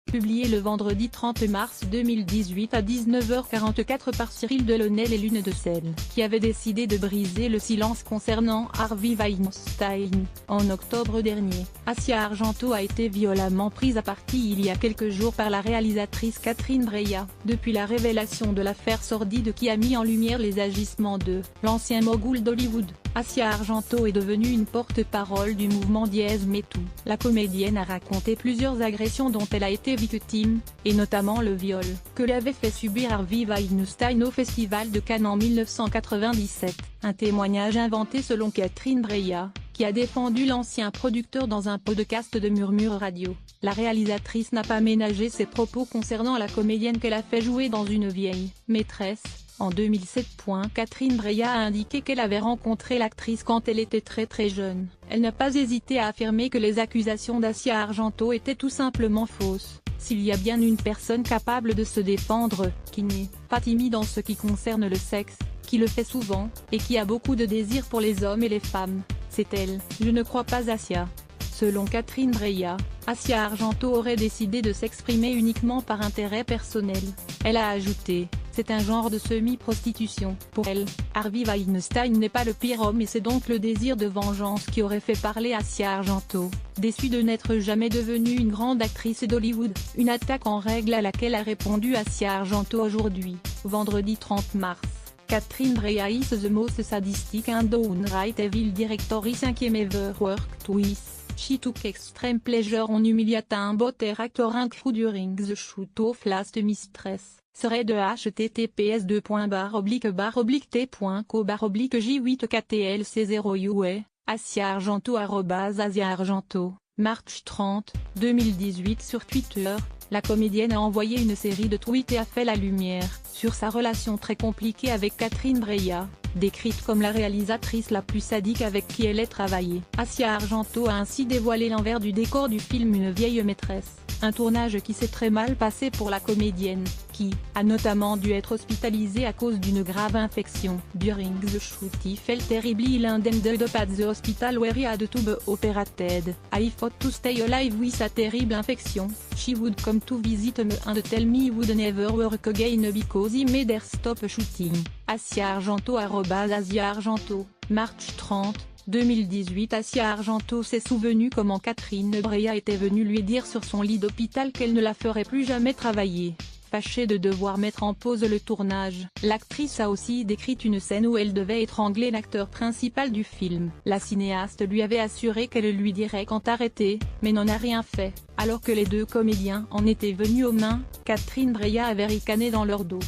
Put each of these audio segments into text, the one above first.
publié le vendredi 30 mars 2018 à 19h44 par Cyril Delonel et Lune de Sel, qui avait décidé de briser le silence concernant Harvey Weinstein. En octobre dernier, Asia Argento a été violemment prise à partie il y a quelques jours par la réalisatrice Catherine Breillat. Depuis la révélation de l'affaire sordide qui a mis en lumière les agissements de l'ancien mogul d'Hollywood, Asia Argento est devenue une porte-parole du mouvement Diez MeToo. La comédienne a raconté plusieurs agressions dont elle a été victime, et notamment le viol que lui avait fait subir Harvey Weinstein au Festival de Cannes en 1997. Un témoignage inventé selon Catherine Breillat, qui a défendu l'ancien producteur dans un podcast de Murmure Radio. La réalisatrice n'a pas ménagé ses propos concernant la comédienne qu'elle a fait jouer dans Une vieille maîtresse en 2007. Catherine Breillat a indiqué qu'elle avait rencontré l'actrice quand elle était très jeune. Elle n'a pas hésité à affirmer que les accusations d'Asia Argento étaient tout simplement fausses. S'il y a bien une personne capable de se défendre, qui n'est pas timide en ce qui concerne le sexe, qui le fait souvent, et qui a beaucoup de désir pour les hommes et les femmes, c'est elle. Je ne crois pas Asia. Selon Catherine Breillat, Asia Argento aurait décidé de s'exprimer uniquement par intérêt personnel. Elle a ajouté: c'est un genre de semi-prostitution. Pour elle, Harvey Weinstein n'est pas le pire homme et c'est donc le désir de vengeance qui aurait fait parler Asia Argento. Déçue de n'être jamais devenue une grande actrice d'Hollywood, une attaque en règle à laquelle a répondu Asia Argento aujourd'hui, vendredi 30 mars. Catherine Breillat is the most sadistic and downright evil director I think ever worked with. She took extreme pleasure on humiliating both her actor and crew during the shoot of Last Mistress. Serait de https://t.co/j8ktLc0ua, Asia Argento @Asia Argento, March 30, 2018. Sur Twitter, la comédienne a envoyé une série de tweets et a fait la lumière sur sa relation très compliquée avec Catherine Breillat, décrite comme la réalisatrice la plus sadique avec qui elle ait travaillé. Asia Argento a ainsi dévoilé l'envers du décor du film Une vieille maîtresse, un tournage qui s'est très mal passé pour la comédienne, qui a notamment dû être hospitalisée à cause d'une grave infection. During the shoot he felt terribly ill and ended up at the hospital where he had to be operated. I fought to stay alive with a terrible infection. She would come to visit me and tell me he would never work again because he made her stop shooting. Asia Argento @Asia Argento, March 30, 2018. Asia Argento s'est souvenue comment Catherine Breillat était venue lui dire sur son lit d'hôpital qu'elle ne la ferait plus jamais travailler. Fâchée de devoir mettre en pause le tournage, l'actrice a aussi décrit une scène où elle devait étrangler l'acteur principal du film. La cinéaste lui avait assuré qu'elle lui dirait quand arrêter, mais n'en a rien fait. Alors que les deux comédiens en étaient venus aux mains, Catherine Breillat avait ricané dans leur dos.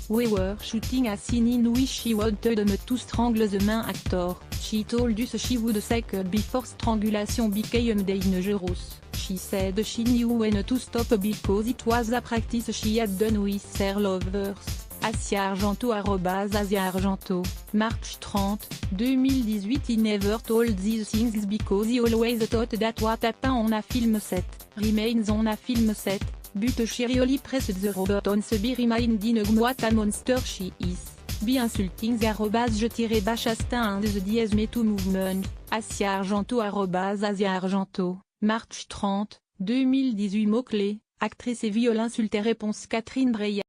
We were shooting a scene in which she wanted me to strangle the main actor. She told us she would suck before strangulation became dangerous. She said she knew when to stop because it was a practice she had done with her lovers. Asia Argento @Asia Argento, March 30, 2018. He never told these things because he always thought that what happened on a film set remains on a film set. But she really pressed the robot on the be reminding what a monster she is. Be insulting the @je-Chastain and the Diez MeToo movement. Asia Argento @Asia Argento, March 30, 2018. Mots-clés, actrice et viol insulté. Réponse Catherine Breillat.